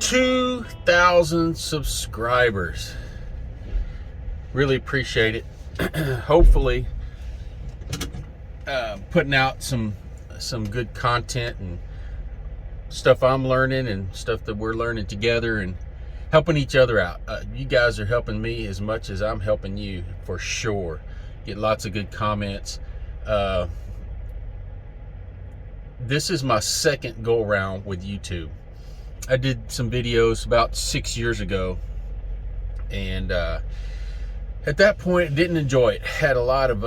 2,000 subscribers. Really appreciate it. Hopefully, putting out some good content and stuff I'm learning and stuff that we're learning together and helping each other out. You guys are helping me as much as I'm helping you, for sure. Get lots of good comments. This is my second go around with YouTube. I did some videos about 6 years ago, and at that point didn't enjoy it. Had a lot of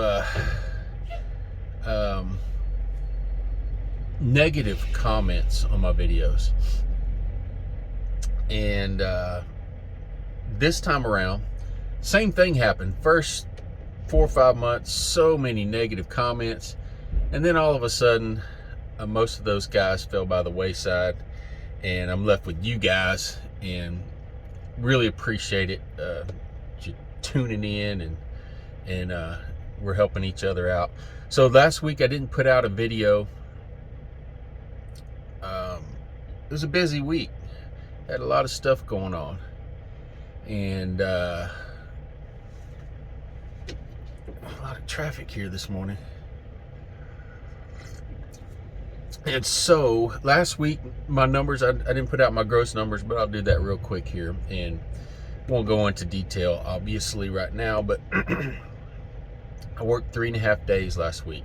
negative comments on my videos, and this time around same thing happened. First 4 or 5 months, so many negative comments, and then all of a sudden most of those guys fell by the wayside, and I'm left with you guys, and really appreciate it, you tuning in, and we're helping each other out. So last week I didn't put out a video. It was a busy week. Had a lot of stuff going on, and a lot of traffic here this morning. And so last week, my numbers, I didn't put out my gross numbers, but I'll do that real quick here, and won't go into detail obviously right now, but I worked 3.5 days last week.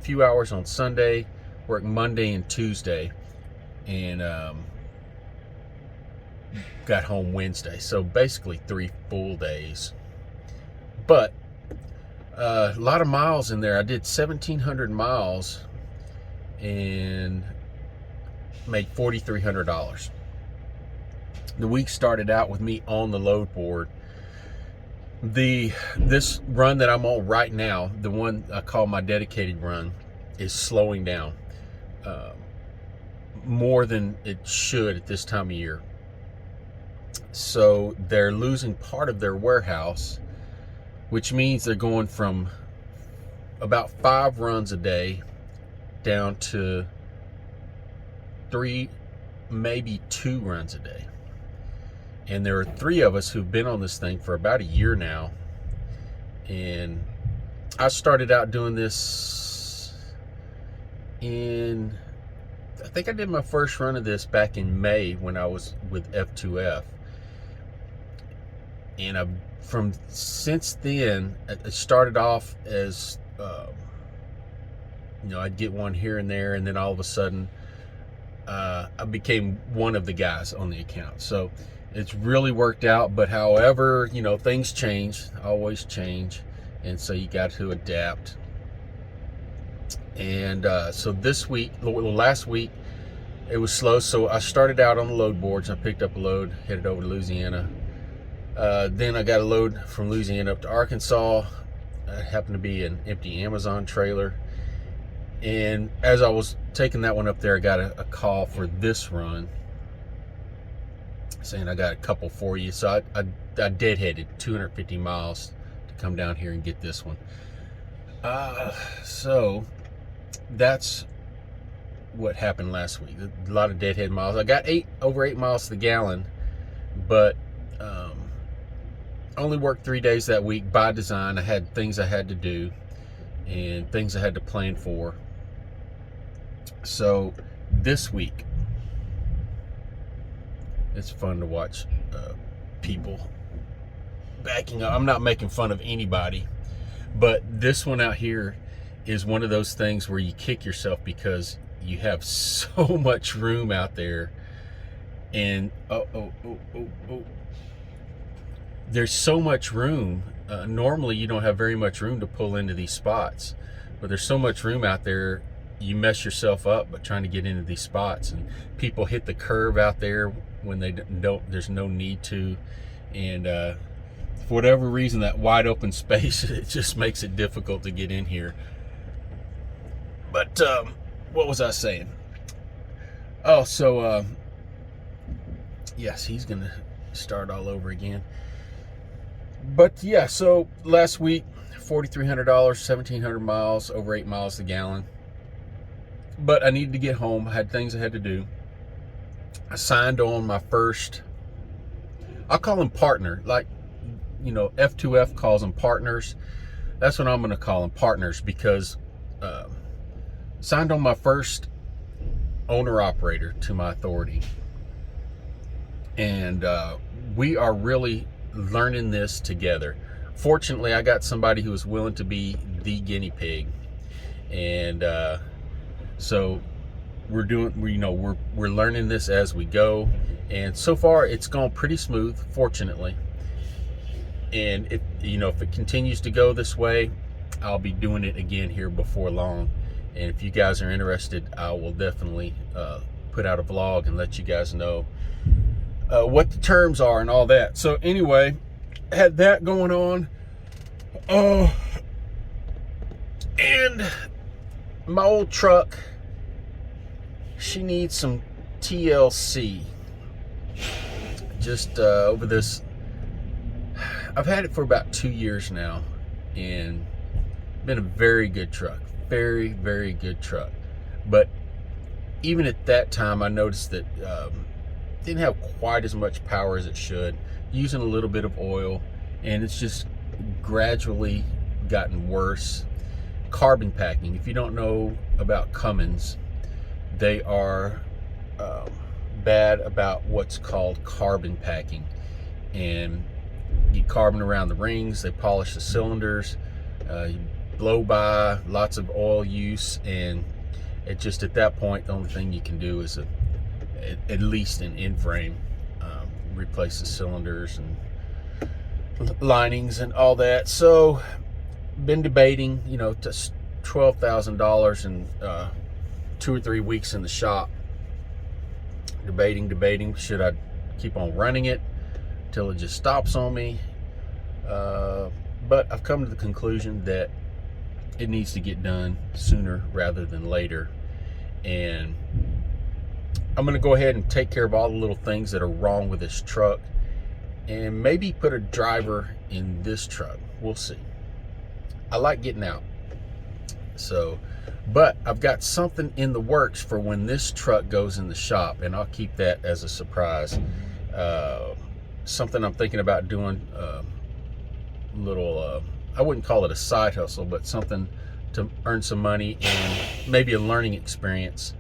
Few hours on Sunday, worked Monday and Tuesday, and got home Wednesday. So basically 3 full days. But a lot of miles in there. I did 1,700 miles and made $4,300. The week started out with me on the load board. This run that I'm on right now, the one I call my dedicated run, is slowing down more than it should at this time of year. So they're losing part of their warehouse, which means they're going from about 5 runs a day down to 3, maybe 2 runs a day. And there are 3 of us who've been on this thing for about a year now. And I started out doing this I think I did my first run of this back in May when I was with F2F. And since then, it started off as, I'd get one here and there, and then all of a sudden, I became one of the guys on the account. So it's really worked out. But however, things change, always change, and so you got to adapt. And so this week, last week, it was slow. So I started out on the load boards. I picked up a load, headed over to Louisiana. Then I got a load from Louisiana up to Arkansas. It happened to be an empty Amazon trailer. And as I was taking that one up there, I got a call for this run saying, I got a couple for you. So I deadheaded 250 miles to come down here and get this one. So that's what happened last week. A lot of deadhead miles. I got over 8 miles to the gallon, but only worked 3 days that week by design. I had things I had to do and things I had to plan for. So this week, it's fun to watch people backing up. I'm not making fun of anybody, but this one out here is one of those things where you kick yourself because you have so much room out there, and there's so much room. Normally you don't have very much room to pull into these spots, but there's so much room out there, you mess yourself up but trying to get into these spots, and people hit the curve out there when they don't, there's no need to, and for whatever reason, that wide open space, it just makes it difficult to get in here. But what was I saying? Oh, so yes, he's gonna start all over again. But yeah, so last week, $4,300, 1,700 miles, over 8 miles a gallon. But I needed to get home. I had things I had to do. I signed on my first, I'll call them partner, like, you know, F2F calls them partners. That's what I'm going to call them, partners, because signed on my first owner operator to my authority. And we are really learning this together. Fortunately, I got somebody who was willing to be the guinea pig. And so we're learning this as we go. And so far it's gone pretty smooth, fortunately. And if it continues to go this way, I'll be doing it again here before long. And if you guys are interested, I will definitely put out a vlog and let you guys know what the terms are and all that. So anyway, had that going on. And my old truck, she needs some TLC. Just over this, I've had it for about 2 years now, and been a very good truck, very, very good truck. But even at that time, I noticed that didn't have quite as much power as it should, using a little bit of oil, and it's just gradually gotten worse. Carbon packing, if you don't know about Cummins, they are bad about what's called carbon packing, and you carbon around the rings, they polish the cylinders, you blow by, lots of oil use, and it just, at that point, the only thing you can do is at least an in-frame, replace the cylinders and linings and all that. So been debating, just $12,000 in 2 or 3 weeks in the shop, debating should I keep on running it till it just stops on me, but I've come to the conclusion that it needs to get done sooner rather than later. And I'm going to go ahead and take care of all the little things that are wrong with this truck, and maybe put a driver in this truck. We'll see. I like getting out. So, but I've got something in the works for when this truck goes in the shop, and I'll keep that as a surprise. Something I'm thinking about doing, little, I wouldn't call it a side hustle, but something to earn some money and maybe a learning experience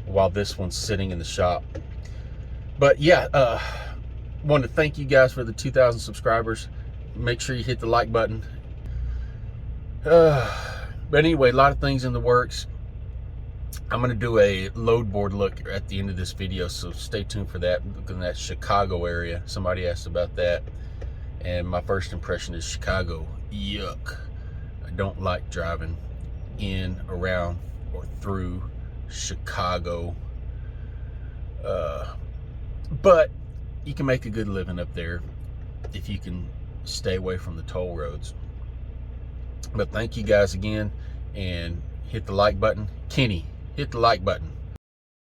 while this one's sitting in the shop. But yeah, want to thank you guys for the 2,000 subscribers. Make sure you hit the like button. But anyway, a lot of things in the works. I'm going to do a load board look at the end of this video, so stay tuned for that. Look in that Chicago area. Somebody asked about that, and my first impression is Chicago. Yuck. I don't like driving in, around, or through Chicago. But you can make a good living up there if you can stay away from the toll roads. But thank you guys again, and hit the like button. Kenny, hit the like button.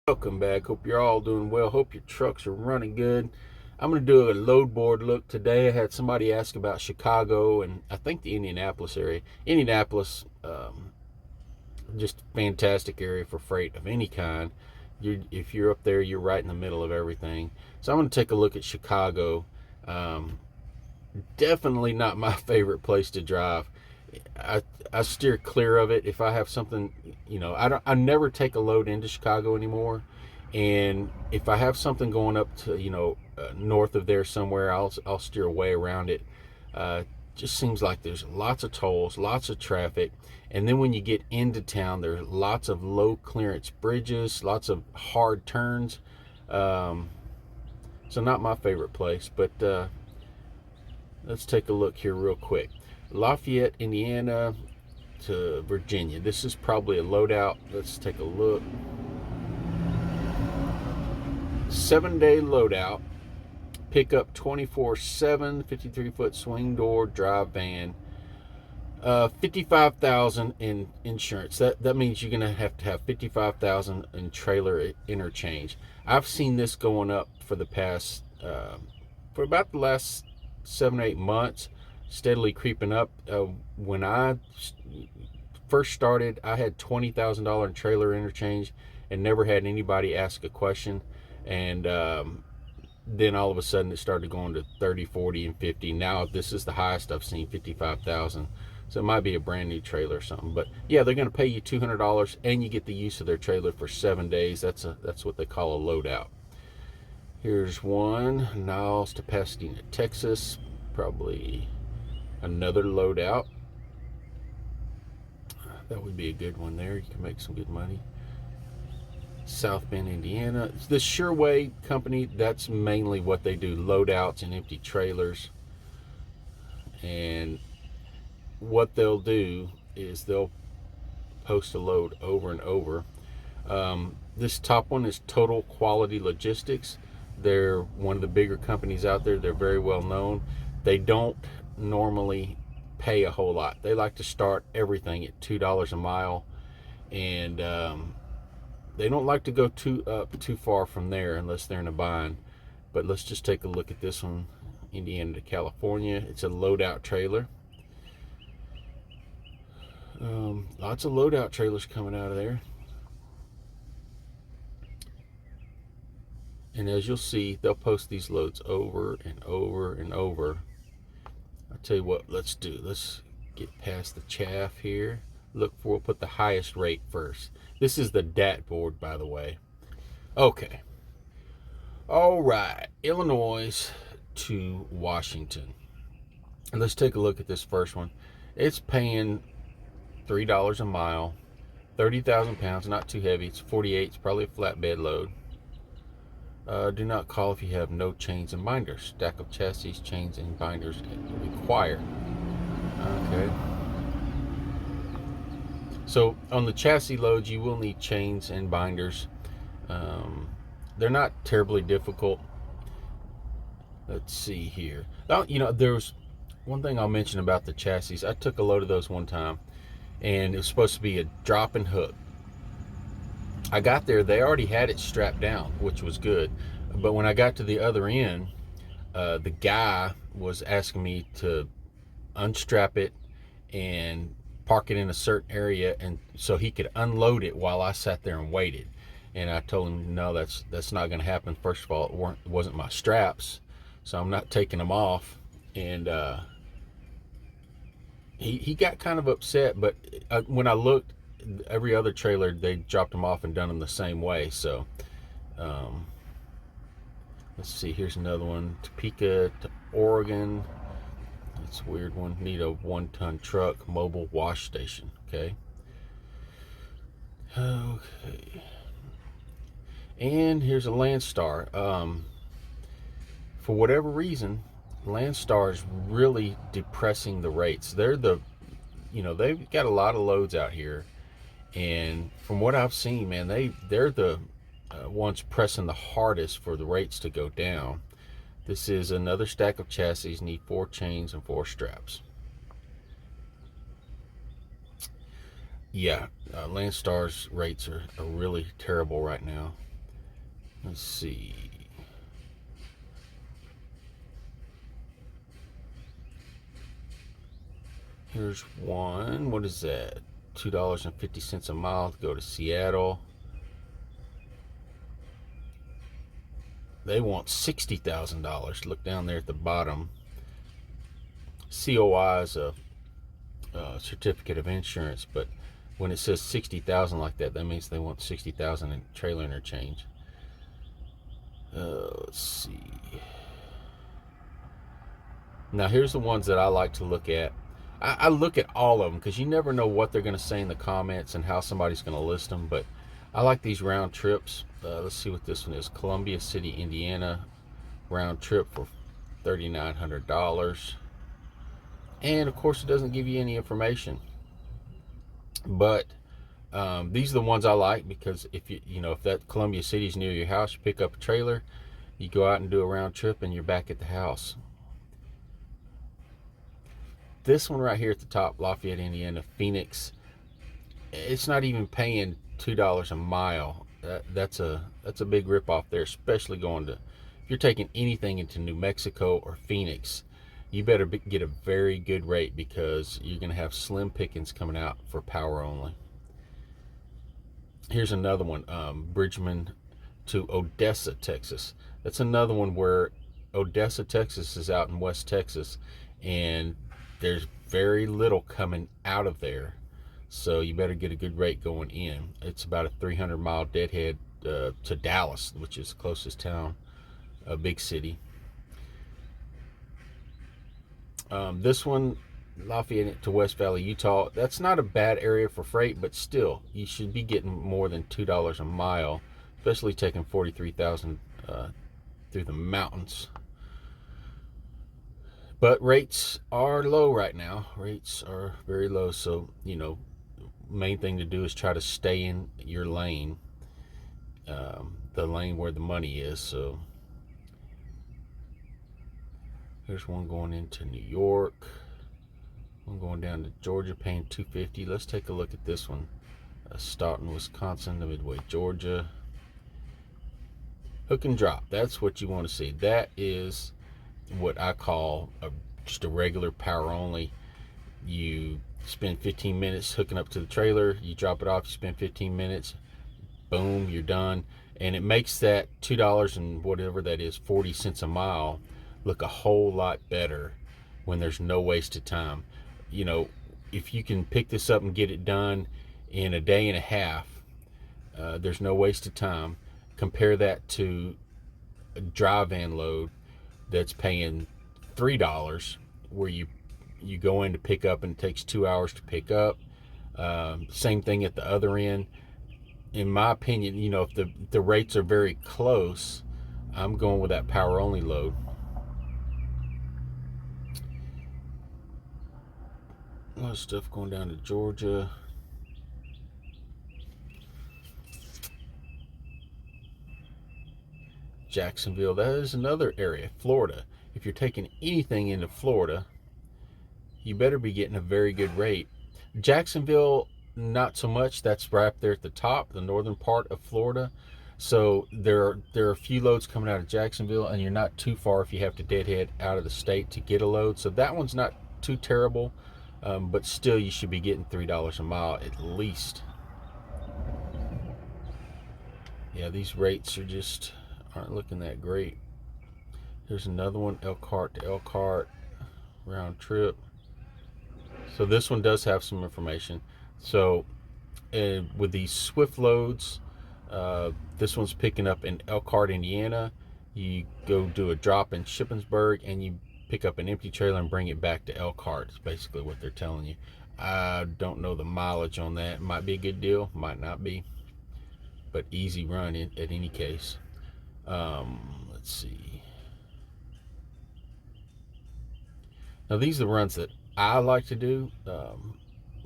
Welcome back. Hope you're all doing well. Hope your trucks are running good. I'm going to do a load board look today. I had somebody ask about Chicago and I think the Indianapolis area. Indianapolis, just fantastic area for freight of any kind. If you're up there, you're right in the middle of everything. So I'm going to take a look at Chicago. Definitely not my favorite place to drive. I steer clear of it. If I have something, I never take a load into Chicago anymore. And if I have something going up to, north of there somewhere, I'll steer away around it. Just seems like there's lots of tolls, lots of traffic. And then when you get into town, there's lots of low clearance bridges, lots of hard turns. So not my favorite place, but let's take a look here real quick. Lafayette, Indiana to Virginia. This is probably a loadout. Let's take a look. 7-day loadout. Pickup 24/7, 53-foot swing door drive van. $55,000 in insurance. That means you're gonna have to have $55,000 in trailer interchange. I've seen this going up for the past for about the last 7 or 8 months, steadily creeping up. When I first started, I had $20,000 in trailer interchange and never had anybody ask a question. And then all of a sudden it started going to 30, 40, and 50. Now this is the highest I've seen, 55,000. So it might be a brand new trailer or something. But yeah, they're going to pay you $200, and you get the use of their trailer for 7 days. That's what they call a loadout. Here's one, Niles to Pasadena, Texas. Probably another loadout. That would be a good one there. You can make some good money. South Bend, Indiana. The Sureway company, that's mainly what they do, loadouts and empty trailers. And what they'll do is they'll post a load over and over. This top one is Total Quality Logistics. They're one of the bigger companies out there. They're very well known. They don't normally pay a whole lot. They like to start everything at $2 a mile, and they don't like to go too far from there unless they're in a bind. But let's just take a look at this one, Indiana to California. It's a loadout trailer. Lots of loadout trailers coming out of there. And as you'll see, they'll post these loads over and over and over. I'll tell you what, let's get past the chaff here. We'll put the highest rate first. This is the DAT board, by the way. Okay. All right, Illinois to Washington. And let's take a look at this first one. It's paying $3 a mile, 30,000 pounds, not too heavy. It's 48, it's probably a flatbed load. Do not call if you have no chains and binders. Stack of chassis, chains, and binders required. Okay. So on the chassis loads, you will need chains and binders. They're not terribly difficult. Let's see here. Oh, there's one thing I'll mention about the chassis. I took a load of those one time, and it was supposed to be a drop and hook. I got there, they already had it strapped down, which was good. But when I got to the other end, the guy was asking me to unstrap it and park it in a certain area, and so he could unload it while I sat there and waited. And I told him, no, that's not going to happen. First of all, it wasn't my straps, so I'm not taking them off. And he got kind of upset. But when I looked, every other trailer, they dropped them off and done them the same way. So let's see, here's another one, Topeka to Oregon. It's a weird one. Need a 1-ton truck, mobile wash station. Okay, and here's a Landstar. For whatever reason, Landstar is really depressing the rates. They've got a lot of loads out here. And from what I've seen, man, they're the ones pressing the hardest for the rates to go down. This is another stack of chassis. Need 4 chains and 4 straps. Yeah, Landstar's rates are really terrible right now. Let's see. Here's one. What is that? $2.50 a mile to go to Seattle. They want $60,000. Look down there at the bottom. COI is a certificate of insurance, but when it says 60,000 like that, that means they want 60,000 in trailer interchange. Let's see. Now here's the ones that I like to look at. I look at all of them because you never know what they're going to say in the comments and how somebody's going to list them. But I like these round trips. Let's see what this one is. Columbia City, Indiana, round trip for $3,900. And of course, it doesn't give you any information. But these are the ones I like because if if that Columbia City is near your house, you pick up a trailer, you go out and do a round trip, and you're back at the house. This one right here at the top, Lafayette, Indiana, Phoenix, it's not even paying $2 a mile. That's a big ripoff there, especially going to, if you're taking anything into New Mexico or Phoenix, you better get a very good rate because you're going to have slim pickings coming out for power only. Here's another one, Bridgman to Odessa, Texas. That's another one where Odessa, Texas is out in West Texas, and there's very little coming out of there. So you better get a good rate going in. It's about a 300-mile deadhead to Dallas, which is the closest town, a big city. This one, Lafayette to West Valley, Utah, that's not a bad area for freight, but still, you should be getting more than $2 a mile, especially taking 43,000 through the mountains. But rates are low right now. Rates are very low, so, main thing to do is try to stay in your lane, the lane where the money is. So here's one going into New York. I'm going down to Georgia, paying $250. Let's take a look at this one. Staunton, Wisconsin to Midway, Georgia. Hook and drop. That's what you want to see. That is what I call just a regular power only. You spend 15 minutes hooking up to the trailer. You drop it off. You spend 15 minutes. Boom, you're done. And it makes that $2 and whatever that is, 40 cents a mile, look a whole lot better when there's no wasted time. If you can pick this up and get it done in a day and a half, there's no wasted time. Compare that to a dry van load that's paying $3, where you go in to pick up and it takes 2 hours to pick up. Same thing at the other end. In my opinion, if the rates are very close, I'm going with that power only load. A lot of stuff going down to Georgia. Jacksonville, that is another area. Florida. If you're taking anything into Florida, you better be getting a very good rate. Jacksonville, not so much. That's right up there at the top, the northern part of Florida. So there are a few loads coming out of Jacksonville, and you're not too far if you have to deadhead out of the state to get a load. So that one's not too terrible. But still, you should be getting $3 a mile at least. Yeah, these rates aren't looking that great. There's another one, Elkhart to Elkhart, round trip. So this one does have some information. So with these Swift loads, this one's picking up in Elkhart, Indiana. You go do a drop in Shippensburg, and you pick up an empty trailer and bring it back to Elkhart. It's basically what they're telling you. I don't know the mileage on that. Might be a good deal, might not be, but easy run at any case. Let's see. Now these are the runs that I like to do,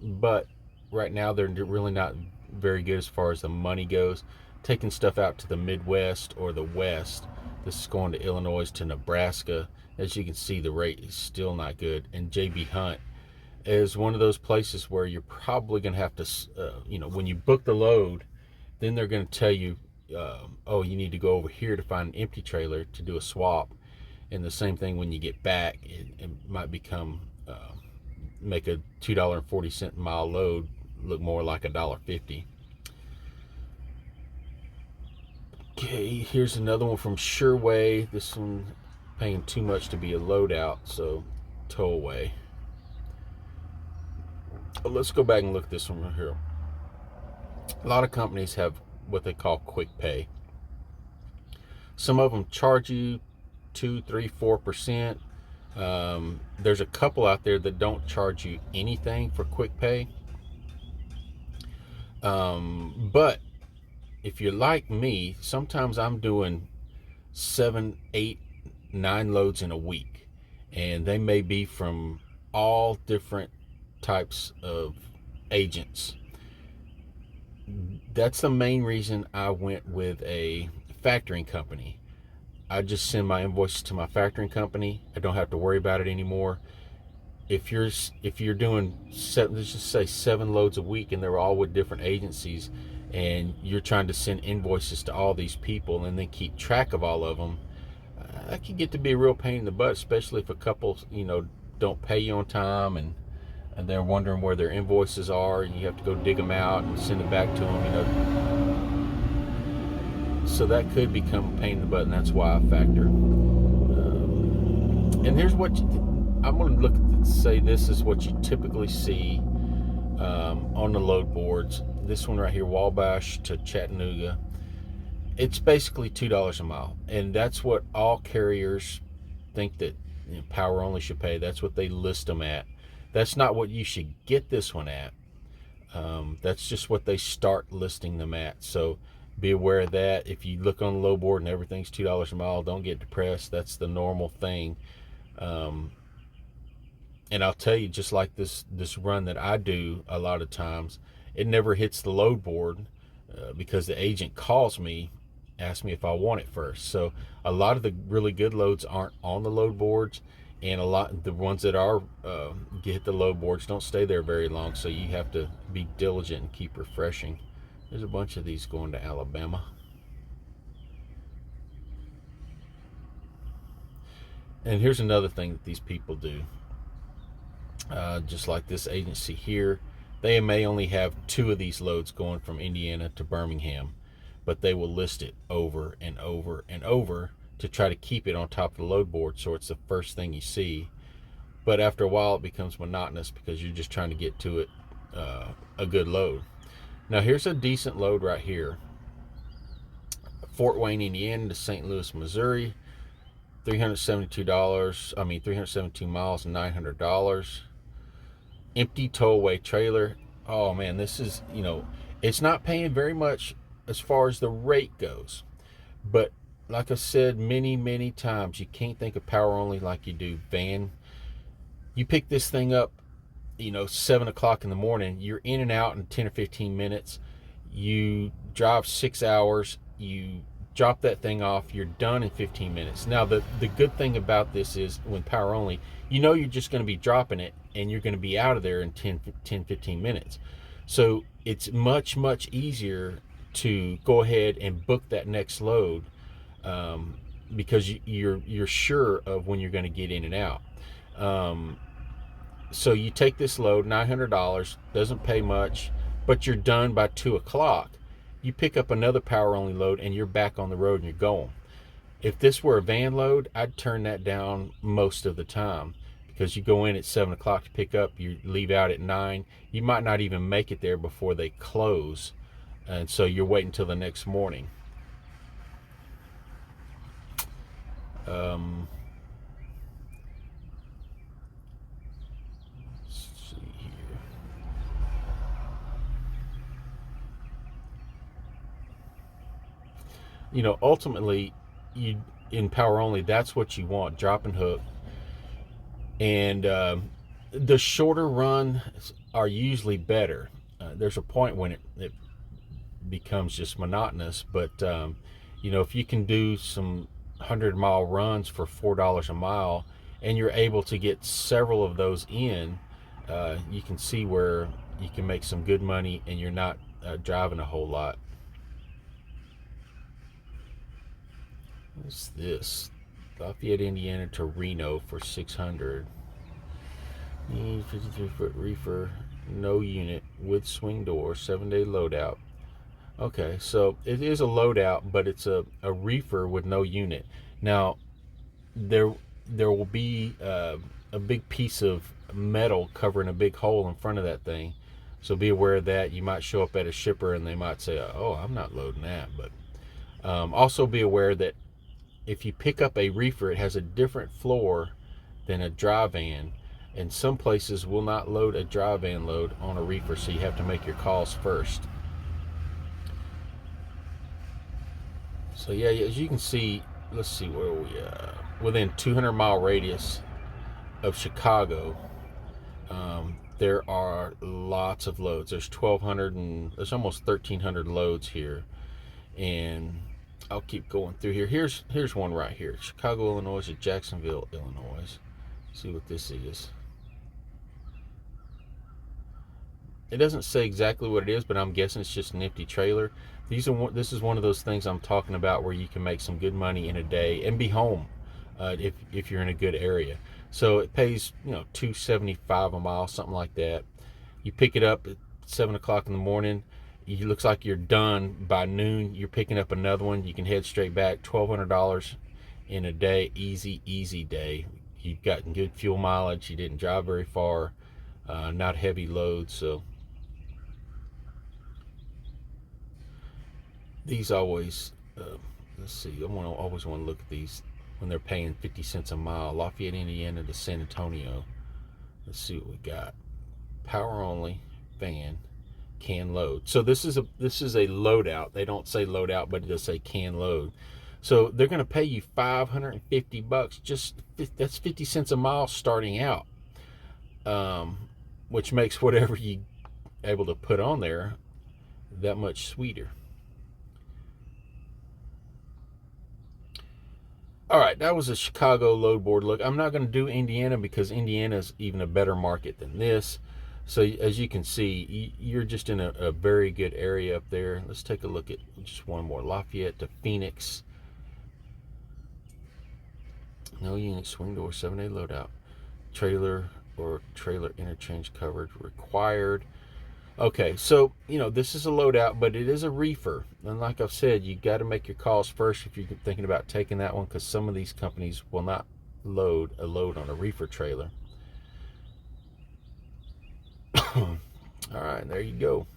but right now they're really not very good as far as the money goes. Taking stuff out to the Midwest or the West, this is going to Illinois to Nebraska. As you can see, the rate is still not good. And JB Hunt is one of those places where you're probably going to have to, when you book the load, then they're going to tell you, oh, you need to go over here to find an empty trailer to do a swap. And the same thing when you get back, it might become, make a $2.40 a mile load look more like $1.50. Okay, here's another one from Sureway. This one paying too much to be a loadout, so tow away. Let's go back and look at this one right here. A lot of companies have what they call quick pay. Some of them charge you 2, 3, 4%. There's a couple out there that don't charge you anything for quick pay. But if you're like me, sometimes I'm doing 7, 8, 9 loads in a week, and they may be from all different types of agents. That's the main reason I went with a factoring company. I just send my invoices to my factoring company. I don't have to worry about it anymore. If you're doing let's just say 7 loads a week, and they're all with different agencies, and you're trying to send invoices to all these people and then keep track of all of them, that can get to be a real pain in the butt, especially if a couple, don't pay you on time, and they're wondering where their invoices are, and you have to go dig them out and send them back to them. So that could become a pain in the butt, and that's why I factor. And here's what I'm going to look at, say this is what you typically see on the load boards. This one right here, Wabash to Chattanooga, it's basically $2 a mile, and that's what all carriers think that power only should pay. That's what they list them at. That's not what you should get this one at. That's just what they start listing them at. So be aware of that. If you look on the load board and everything's $2 a mile, don't get depressed. That's the normal thing. And I'll tell you, just like this run that I do a lot of times, it never hits the load board because the agent calls me, asks me if I want it first. So a lot of the really good loads aren't on the load boards, and a lot the ones that are hit the load boards don't stay there very long. So you have to be diligent and keep refreshing. There's a bunch of these going to Alabama. And here's another thing that these people do. Just like this agency here, they may only have 2 of these loads going from Indiana to Birmingham, but they will list it over and over and over to try to keep it on top of the load board, so it's the first thing you see. But after a while it becomes monotonous because you're just trying to get to it a good load. Now here's a decent load right here. Fort Wayne, Indiana to St. Louis, Missouri, $372 miles and $900. Empty towaway trailer. Oh man, this is, it's not paying very much as far as the rate goes, but like I said many times, you can't think of power only like you do van. You pick this thing up 7 o'clock in the morning, you're in and out in 10 or 15 minutes. You drive 6 hours, you drop that thing off, you're done in 15 minutes. Now the good thing about this is, when power only, you're just going to be dropping it and you're going to be out of there in 10-15 minutes. So it's much easier to go ahead and book that next load because you're sure of when you're going to get in and out. So you take this load, $900, doesn't pay much, but you're done by 2 o'clock. You pick up another power only load and you're back on the road and you're going. If this were a van load, I'd turn that down most of the time, because you go in at 7 o'clock to pick up, you leave out at 9. You might not even make it there before they close, and so you're waiting until the next morning. Let's see here. Ultimately, in power only, that's what you want, drop and hook. And the shorter runs are usually better. There's a point when it becomes just monotonous, but if you can do some 100-mile runs for $4 a mile and you're able to get several of those in, you can see where you can make some good money and you're not driving a whole lot. What's this? Lafayette, Indiana to Reno for $600. 53-foot reefer, no unit, with swing door, 7-day loadout. Okay, so it is a loadout, but it's a reefer with no unit. Now, there will be a big piece of metal covering a big hole in front of that thing. So be aware of that. You might show up at a shipper and they might say, "Oh, I'm not loading that." But also be aware that if you pick up a reefer, it has a different floor than a dry van, and some places will not load a dry van load on a reefer, so you have to make your calls first. So yeah, as you can see, let's see, where are we within 200-mile radius of Chicago. There are lots of loads. There's 1,200 and there's almost 1,300 loads here, and I'll keep going through here. Here's one right here. Chicago, Illinois to Jacksonville, Illinois. See what this is. It doesn't say exactly what it is, but I'm guessing it's just an empty trailer. This is one of those things I'm talking about where you can make some good money in a day and be home if you're in a good area. So it pays $2.75 a mile, something like that. You pick it up at 7 o'clock in the morning. it looks like you're done by noon. You're picking up another one. You can head straight back. $1,200 in a day. Easy day. You've gotten good fuel mileage. You didn't drive very far. Not heavy loads. So these always, let's see, always want to look at these when they're paying 50 cents a mile. Lafayette, Indiana to San Antonio. Let's see what we got. Power only, van, can load. So this is a loadout. They don't say loadout, but it does say can load. So they're going to pay you $550. Just that's 50 cents a mile starting out, which makes whatever you able to put on there that much sweeter. All right, that was a Chicago load board look. I'm not going to do Indiana because Indiana is even a better market than this. So as you can see, you're just in a very good area up there. Let's take a look at just one more. Lafayette to Phoenix. No unit, swing door, 7A loadout. Trailer or trailer interchange coverage required. Okay, so, this is a loadout, but it is a reefer. And like I've said, you got to make your calls first if you're thinking about taking that one, because some of these companies will not load a load on a reefer trailer. All right, there you go.